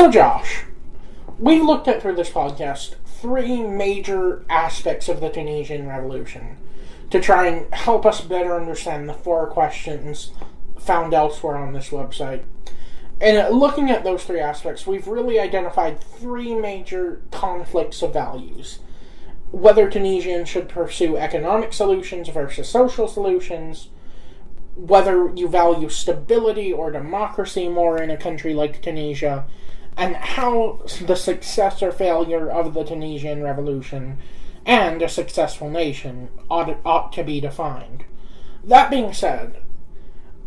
So, Josh, we've looked at through this podcast 3 major aspects of the Tunisian Revolution to try and help us better understand the 4 questions found elsewhere on this website. And looking at those 3 aspects, we've really identified 3 major conflicts of values. Whether Tunisians should pursue economic solutions versus social solutions, whether you value stability or democracy more in a country like Tunisia, and how the success or failure of the Tunisian Revolution and a successful nation ought to be defined. That being said,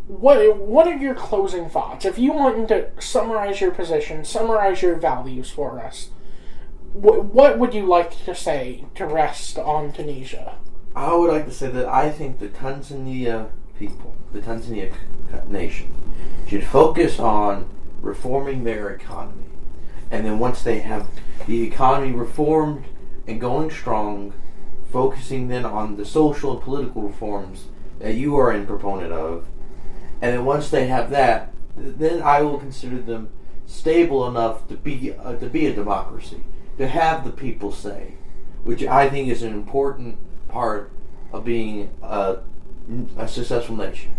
what are your closing thoughts? If you wanted to summarize your position, summarize your values for us, what would you like to say to rest on Tunisia? I would like to say that I think the Tanzania people, the Tanzania nation, should focus on reforming their economy. And then once they have the economy reformed and going strong, focusing then on the social and political reforms that you are a proponent of. And then once they have that, then I will consider them stable enough to be a democracy, to have the people say, which I think is an important part of being a successful nation.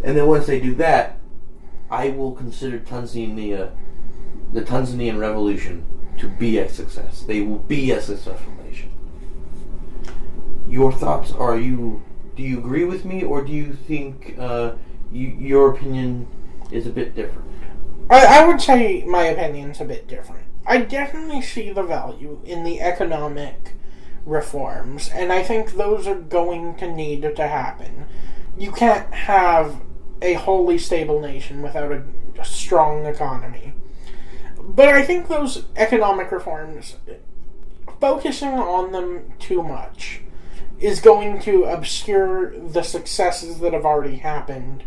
And then once they do that, I will consider the Tunisian Revolution to be a success. They will be a successful nation. Your thoughts are do you agree with me, or do you think your opinion is a bit different? I would say my opinion's a bit different. I definitely see the value in the economic reforms, and I think those are going to need to happen. You can't have a wholly stable nation without a strong economy. But I think those economic reforms, focusing on them too much, is going to obscure the successes that have already happened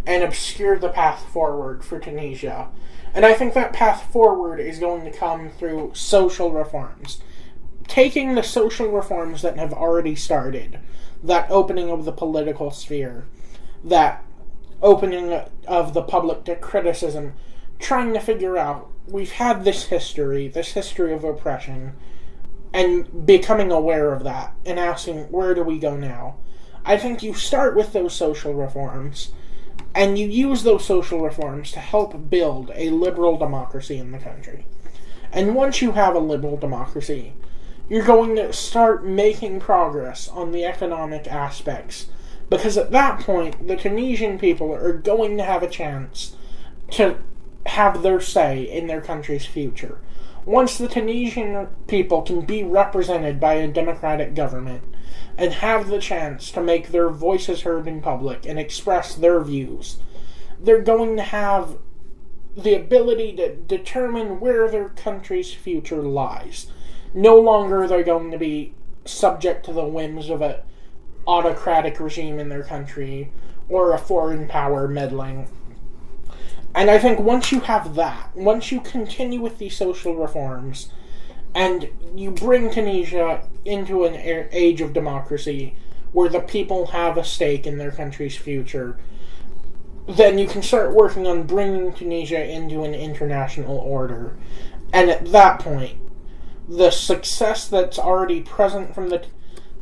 and obscure the path forward for Tunisia. And I think that path forward is going to come through social reforms. Taking the social reforms that have already started, that opening of the political sphere, that opening of the public to criticism, trying to figure out, we've had this history of oppression, and becoming aware of that, and asking, where do we go now? I think you start with those social reforms, and you use those social reforms to help build a liberal democracy in the country. And once you have a liberal democracy, you're going to start making progress on the economic aspects, because at that point, the Tunisian people are going to have a chance to have their say in their country's future. Once the Tunisian people can be represented by a democratic government and have the chance to make their voices heard in public and express their views, they're going to have the ability to determine where their country's future lies. No longer are they going to be subject to the whims of an autocratic regime in their country or a foreign power meddling. And I think once you have that, once you continue with these social reforms, and you bring Tunisia into an age of democracy where the people have a stake in their country's future, then you can start working on bringing Tunisia into an international order. And at that point, the success that's already present from the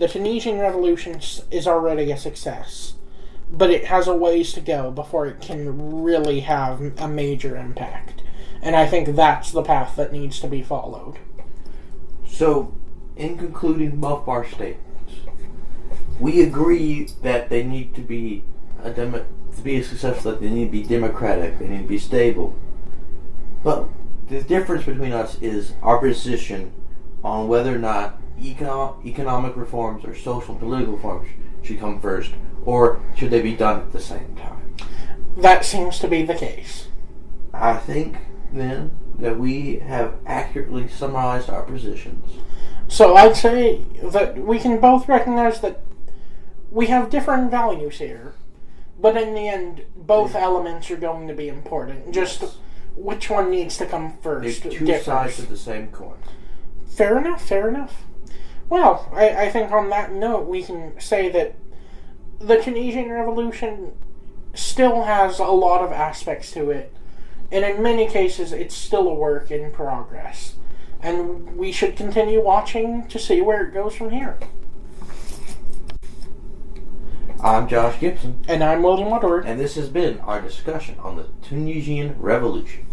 Tunisian Revolution is already a success. But it has a ways to go before it can really have a major impact. And I think that's the path that needs to be followed. So, in concluding both our statements, we agree that they need to be to be a success, that they need to be democratic, they need to be stable. But the difference between us is our position on whether or not economic reforms or social and political reforms should come first, or should they be done at the same time? That seems to be the case. I think, then, that we have accurately summarized our positions. So I'd say that we can both recognize that we have different values here, but in the end, both elements are going to be important. Just which one needs to come first They're two differs. sides of the same coin. Fair enough. Well, I think on that note, we can say that the Tunisian Revolution still has a lot of aspects to it And in many cases, it's still a work in progress. And we should continue watching to see where it goes from here. I'm Josh Gibson. And I'm William Woodward. And this has been our discussion on the Tunisian Revolution.